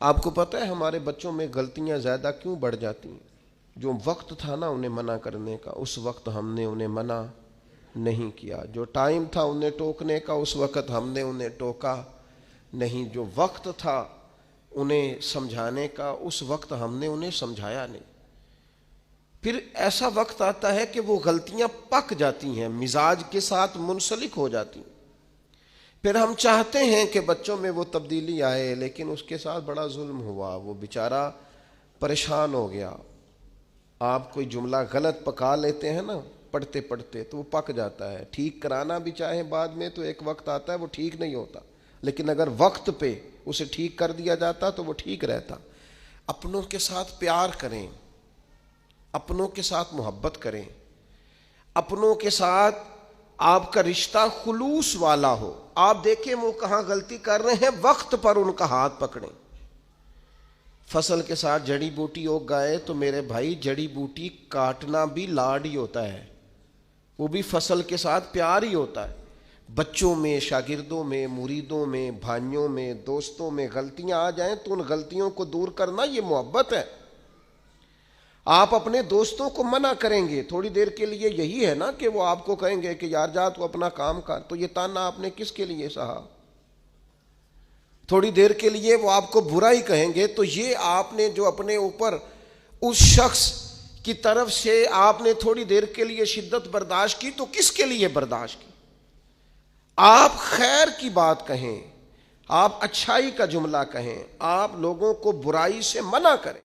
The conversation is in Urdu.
آپ کو پتہ ہے ہمارے بچوں میں غلطیاں زیادہ کیوں بڑھ جاتی ہیں؟ جو وقت تھا نا انہیں منع کرنے کا، اس وقت ہم نے انہیں منع نہیں کیا۔ جو ٹائم تھا انہیں ٹوکنے کا، اس وقت ہم نے انہیں ٹوکا نہیں۔ جو وقت تھا انہیں سمجھانے کا، اس وقت ہم نے انہیں سمجھایا نہیں۔ پھر ایسا وقت آتا ہے کہ وہ غلطیاں پک جاتی ہیں، مزاج کے ساتھ منسلک ہو جاتی ہیں۔ پھر ہم چاہتے ہیں کہ بچوں میں وہ تبدیلی آئے، لیکن اس کے ساتھ بڑا ظلم ہوا، وہ بیچارہ پریشان ہو گیا۔ آپ کوئی جملہ غلط پکا لیتے ہیں نا پڑھتے پڑھتے تو وہ پک جاتا ہے، ٹھیک کرانا بھی چاہیں بعد میں تو ایک وقت آتا ہے وہ ٹھیک نہیں ہوتا، لیکن اگر وقت پہ اسے ٹھیک کر دیا جاتا تو وہ ٹھیک رہتا۔ اپنوں کے ساتھ پیار کریں، اپنوں کے ساتھ محبت کریں، اپنوں کے ساتھ آپ کا رشتہ خلوص والا ہو۔ آپ دیکھیں وہ کہاں غلطی کر رہے ہیں، وقت پر ان کا ہاتھ پکڑیں۔ فصل کے ساتھ جڑی بوٹی اگ گئے تو میرے بھائی جڑی بوٹی کاٹنا بھی لاڈ ہی ہوتا ہے، وہ بھی فصل کے ساتھ پیار ہی ہوتا ہے۔ بچوں میں، شاگردوں میں، مریدوں میں، بھائیوں میں، دوستوں میں غلطیاں آ جائیں تو ان غلطیوں کو دور کرنا یہ محبت ہے۔ آپ اپنے دوستوں کو منع کریں گے تھوڑی دیر کے لیے، یہی ہے نا کہ وہ آپ کو کہیں گے کہ یار جا تو اپنا کام کر، تو یہ تانا آپ نے کس کے لیے سہا؟ تھوڑی دیر کے لیے وہ آپ کو برا ہی کہیں گے، تو یہ آپ نے جو اپنے اوپر اس شخص کی طرف سے آپ نے تھوڑی دیر کے لیے شدت برداشت کی، تو کس کے لیے برداشت کی؟ آپ خیر کی بات کہیں، آپ اچھائی کا جملہ کہیں، آپ لوگوں کو برائی سے منع کریں۔